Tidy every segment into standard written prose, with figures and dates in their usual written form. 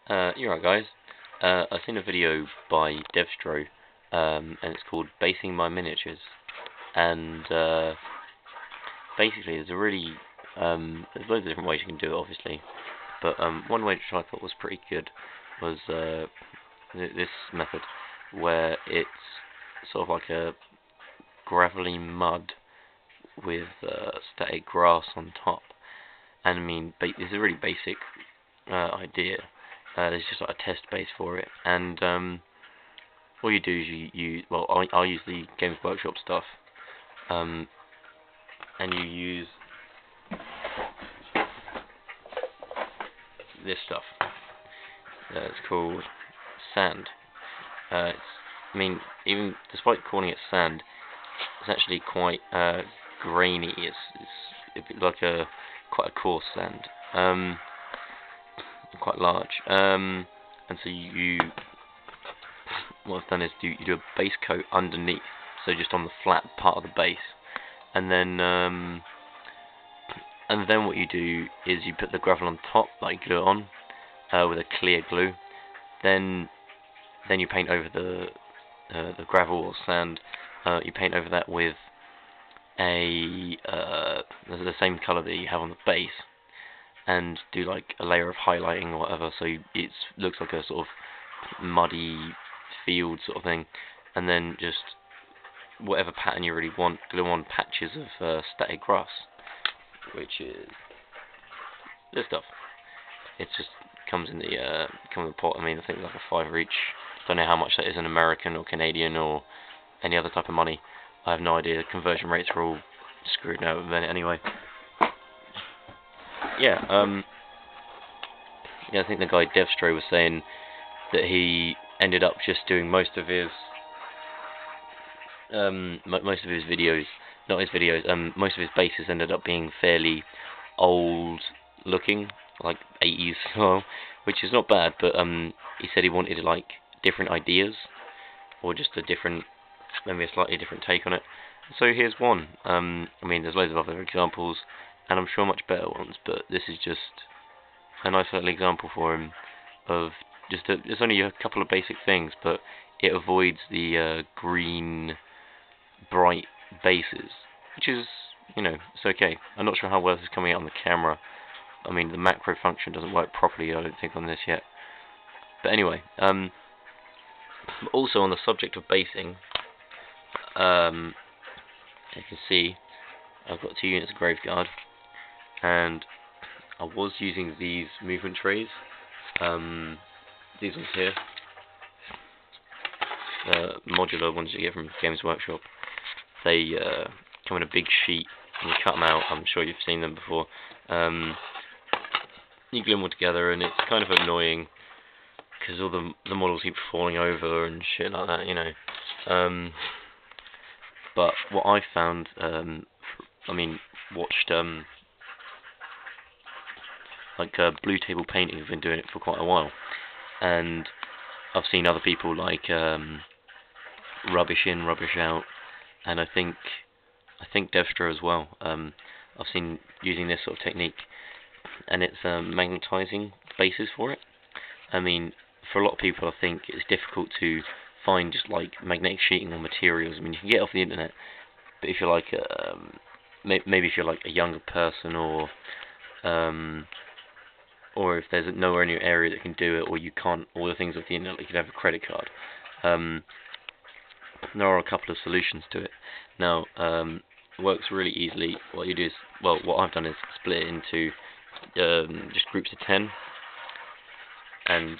You're right, guys. I've seen a video by Devstro, and it's called "Basing My Miniatures." And basically, there's loads of different ways you can do it, obviously. But one way which I thought was pretty good was this method, where it's sort of like a gravelly mud with static grass on top. And I mean, it's a really basic idea. There's just like a test base for it, and all you do is I'll use the Games Workshop stuff, and you use this stuff. It's called sand. I mean, even despite calling it sand, it's actually quite grainy. It's like quite a coarse sand. Quite large, and so what I've done is you do a base coat underneath, so just on the flat part of the base, and then what you do is you put the gravel on top, like glue it on with a clear glue. Then you paint over the gravel or sand. You paint over that with the same colour that you have on the base, and do like a layer of highlighting or whatever, so it looks like a sort of muddy field sort of thing, and then just whatever pattern you really want, glue on patches of static grass, which is this stuff. It just comes in the pot. I mean, I think it's like a $5 each. Don't know how much that is in American or Canadian or any other type of money. I have no idea. Conversion rates are all screwed now at the minute anyway. Yeah, I think the guy Devstro was saying that he ended up just doing most of his videos, not his videos, most of his bases ended up being fairly old looking, like 80s style, which is not bad, but he said he wanted like different ideas, or just maybe a slightly different take on it. So here's one. I mean, there's loads of other examples, and I'm sure much better ones, but this is just a nice little example for him of it's only a couple of basic things, but it avoids the green bright bases, which is, it's okay. I'm not sure how well this is coming out on the camera. I mean, the macro function doesn't work properly, I don't think, on this yet. But anyway, also on the subject of basing, you can see I've got 2 units of Graveguard, and I was using these movement trays, these ones here, modular ones you get from Games Workshop. They come in a big sheet, and you cut them out. I'm sure you've seen them before. You glue them all together, and it's kind of annoying because all the models keep falling over and shit like that, But what I found, watched Blue Table Painting have been doing it for quite a while, and I've seen other people like Rubbish In, Rubbish Out, and I think Devstro as well. I've seen using this sort of technique, and it's magnetizing bases for it. I mean, for a lot of people, I think it's difficult to find just like magnetic sheeting or materials. I mean, you can get it off the internet, but if you're like maybe if you're like a younger person, or if there's nowhere in your area that can do it, or you can't order things off the internet, like you could have a credit card. There are a couple of solutions to it. Now, it works really easily. What you do is, what I've done is split it into just groups of 10, and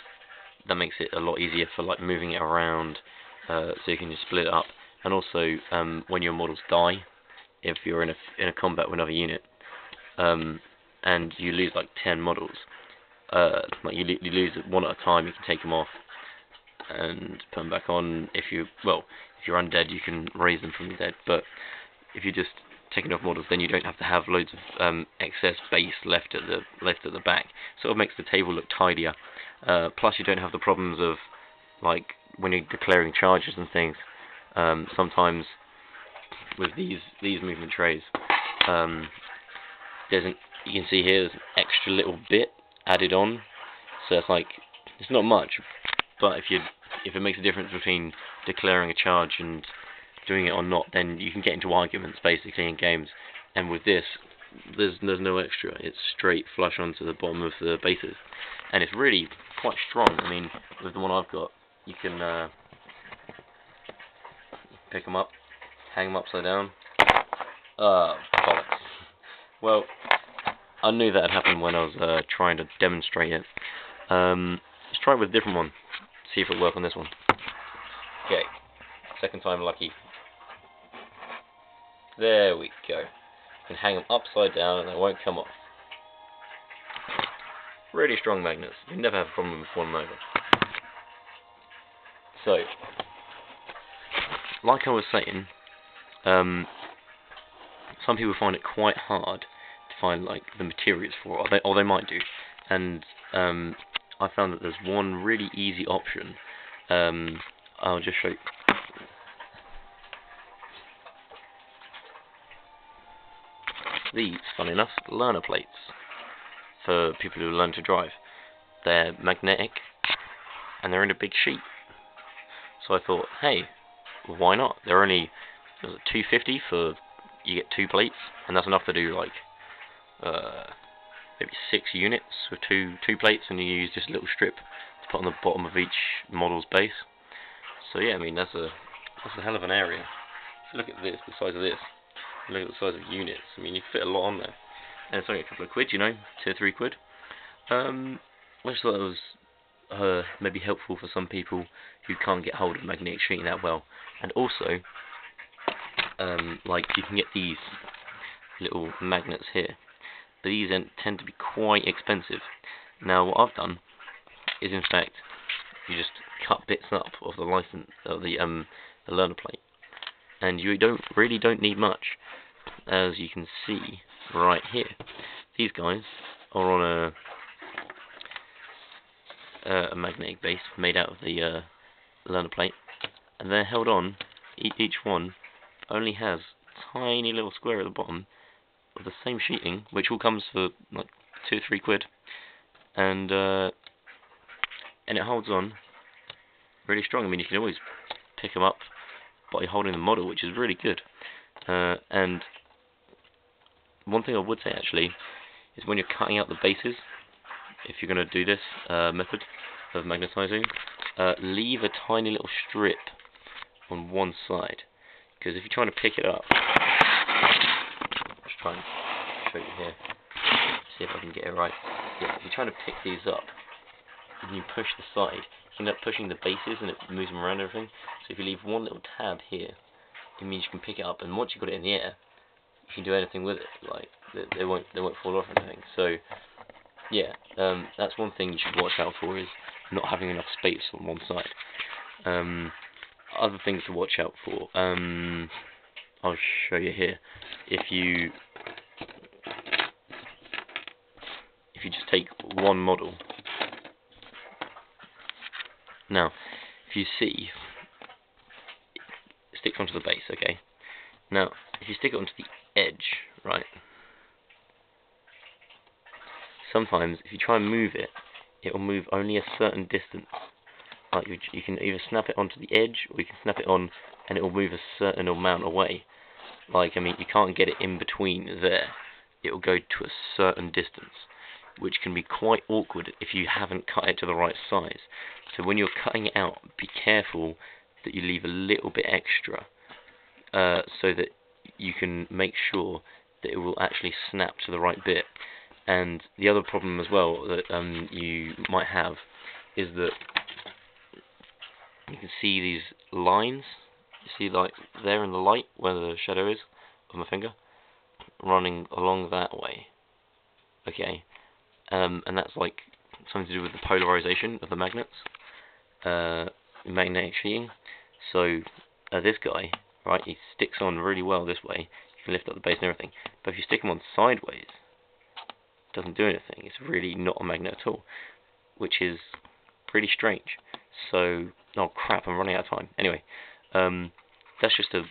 that makes it a lot easier for like moving it around, so you can just split it up. And also, when your models die, if you're in a combat with another unit, and you lose like 10 models, like you lose one at a time, you can take them off and put them back on. If you're undead, you can raise them from the dead. But if you're just taking off models, then you don't have to have loads of excess base left at the back. Sort of makes the table look tidier. Plus, you don't have the problems of like when you're declaring charges and things. Sometimes with these movement trays, you can see here there's an extra little bit added on, so it's like It's not much, but if it makes a difference between declaring a charge and doing it or not, then you can get into arguments basically in games. And with this, there's no extra. It's straight flush onto the bottom of the bases, and it's really quite strong. I mean, with the one I've got, you can pick them up, hang them upside down. Bollocks. Well, I knew that had happened when I was trying to demonstrate it. Let's try it with a different one. See if it'll work on this one. Okay, second time lucky. There we go. You can hang them upside down and they won't come off. Really strong magnets. You never have a problem with falling over. So, like I was saying, some people find it quite hard to find like the materials for it, or they might do. And I found that there's one really easy option. I'll just show you. These, funny enough, learner plates for people who learn to drive. They're magnetic and they're in a big sheet. So I thought, hey, why not? They're only $2.50 for, you get 2 plates, and that's enough to do like maybe 6 units with two plates, and you use just a little strip to put on the bottom of each model's base. So yeah, I mean that's a hell of an area. If you look at this, the size of this, look at the size of units. I mean, you can fit a lot on there, and it's only a couple of quid, you know, 2 or 3 quid. I just thought it was maybe helpful for some people who can't get hold of magnetic sheeting that well, and also like you can get these little magnets here. These tend to be quite expensive. Now what I've done is, in fact, you just cut bits up of the license of the learner plate, and you really don't need much, as you can see right here. These guys are on a magnetic base made out of the learner plate, and they're held on. Each one only has a tiny little square at the bottom of the same sheeting, which all comes for like 2 or 3 quid, and it holds on really strong. I mean, you can always pick them up by holding the model, which is really good. And one thing I would say actually is, when you're cutting out the bases, if you're going to do this method of magnetizing, leave a tiny little strip on one side, because if you're trying to pick it up, let's try and show you here, see if I can get it right. Yeah, if you're trying to pick these up and you push the side, you end up pushing the bases and it moves them around and everything. So if you leave one little tab here, it means you can pick it up, and once you've got it in the air, you can do anything with it. Like they won't fall off or anything. So yeah, that's one thing you should watch out for, is not having enough space on one side. Other things to watch out for, I'll show you here. If you just take one model, now if you see, it sticks onto the base, okay? Now if you stick it onto the edge, right, sometimes if you try and move it, it will move only a certain distance. Like you can either snap it onto the edge, or you can snap it on and it will move a certain amount away. Like, I mean, you can't get it in between there. It will go to a certain distance, which can be quite awkward if you haven't cut it to the right size. So when you're cutting it out, be careful that you leave a little bit extra, so that you can make sure that it will actually snap to the right bit. And the other problem as well that you might have is that you can see these lines. You see, like there in the light where the shadow is of my finger, running along that way. Okay, and that's like something to do with the polarization of the magnets, magnetic sheeting. So this guy, right, he sticks on really well this way. You can lift up the base and everything. But if you stick him on sideways, it doesn't do anything. It's really not a magnet at all, which is pretty strange. So, oh crap, I'm running out of time. Anyway, that's just a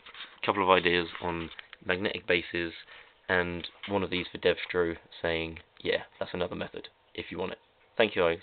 couple of ideas on magnetic bases, and one of these for Devstro saying, yeah, that's another method if you want it. Thank you guys.